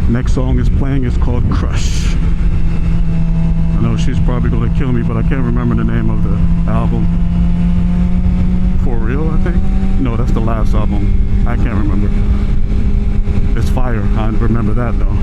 Next song is playing. It's called Crush. I know she's probably gonna kill me, but I can't remember the name of the album. For Real, I think? No, that's the last album. I can't remember. It's fire. I remember that though.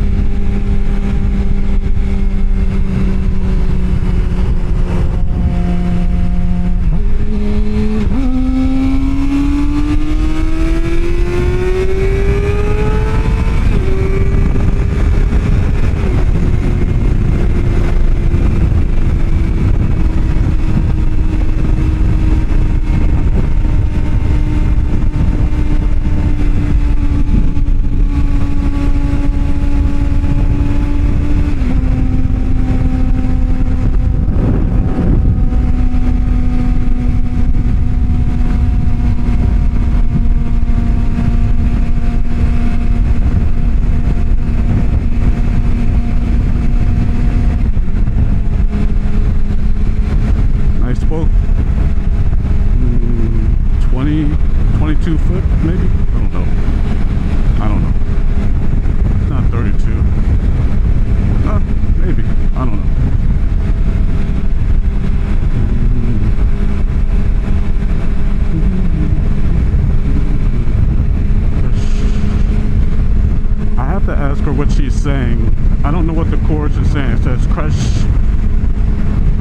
What she's saying. I don't know what the chorus is saying. It says crush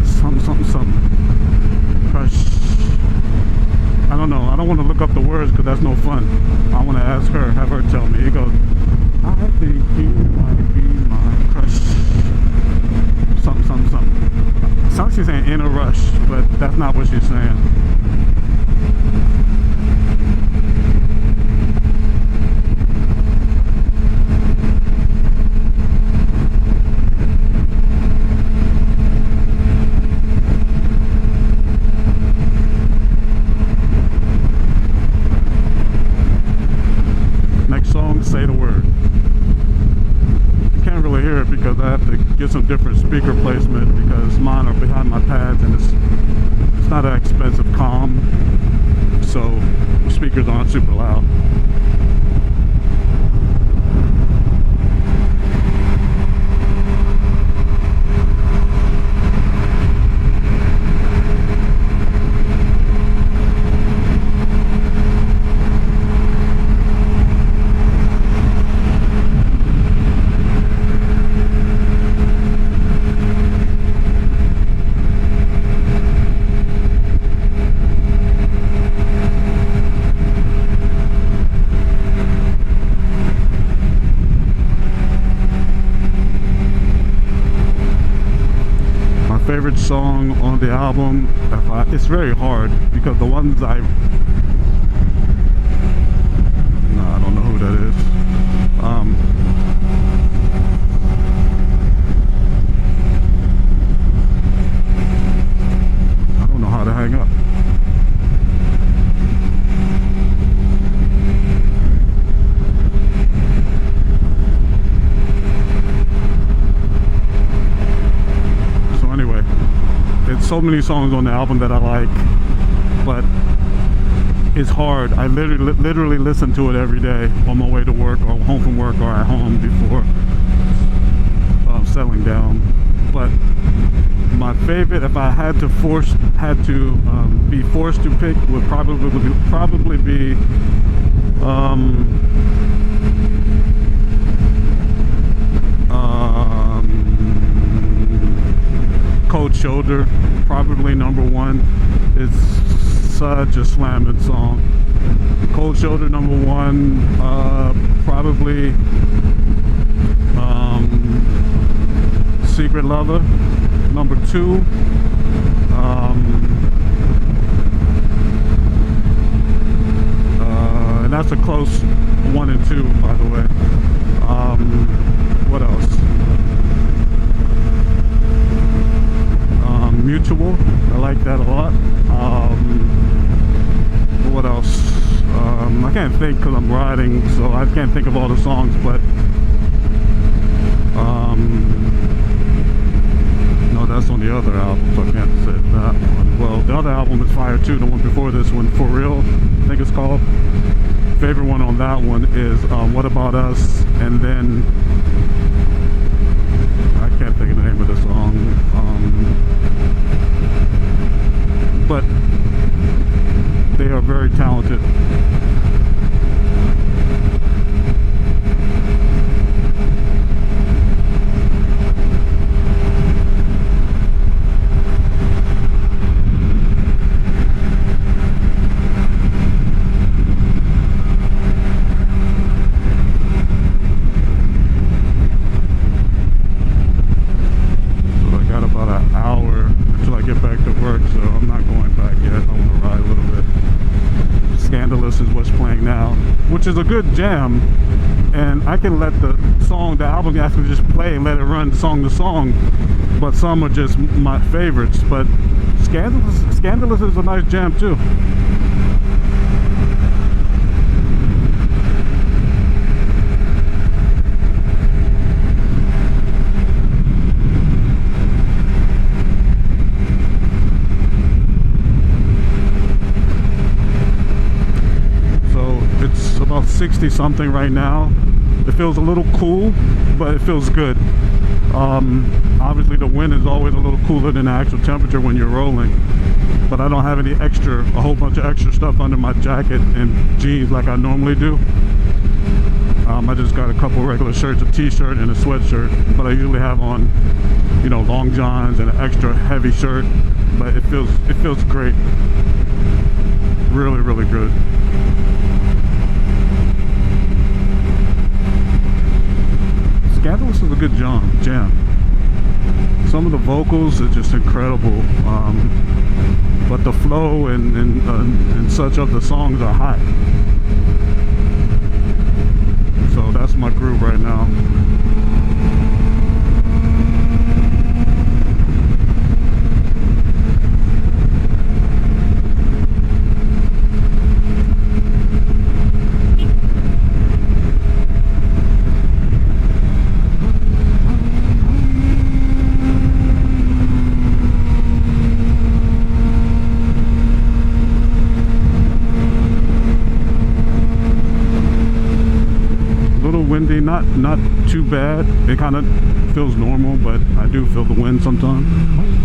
something crush. I don't know. I don't want to look up the words because that's no fun. I want to ask her, have her tell me. It goes, I think you might be my crush. Something. Sounds she's saying in a rush, but that's not what she's saying. Say the word. You can't really hear it because I have to get some different speaker placement because mine are behind my pads and it's not an expensive comm, so speakers aren't super loud. Favorite song on the album, it's very hard because the ones I don't know who that is. I don't know how to hang up. It's so many songs on the album that I like, but it's hard. I literally listen to it every day on my way to work or home from work or at home before settling down. But my favorite, if I had to be forced to pick, would probably be Cold Shoulder, probably number one. It's such a slamming song. Cold Shoulder number one, probably Secret Lover number two, and that's a close 1 and 2, by the way. What else? Mutual, I like that a lot. What else? I can't think because I'm riding, so I can't think of all the songs, but no, that's on the other album, so I can't say that one. Well, the other album is fire too, the one before this one, For Real, I think it's called. Favorite one on that one is What About Us, and then I can't think of the name of the song. But they are very talented. Is what's playing now, which is a good jam, and I can let the album actually just play and let it run song to song, but some are just my favorites. But Scandalous is a nice jam too. About 60 something right now. It feels a little cool, but it feels good. Obviously the wind is always a little cooler than the actual temperature when you're rolling, but I don't have a whole bunch of extra stuff under my jacket and jeans like I normally do. I just got a couple regular shirts, a t-shirt and a sweatshirt, but I usually have on, you know, long johns and an extra heavy shirt. But it feels great. Really, really good. Scandalous is a good jam. Some of the vocals are just incredible, but the flow and such of the songs are hot. So that's my groove right now. Windy, not too bad. It kind of feels normal, but I do feel the wind sometimes.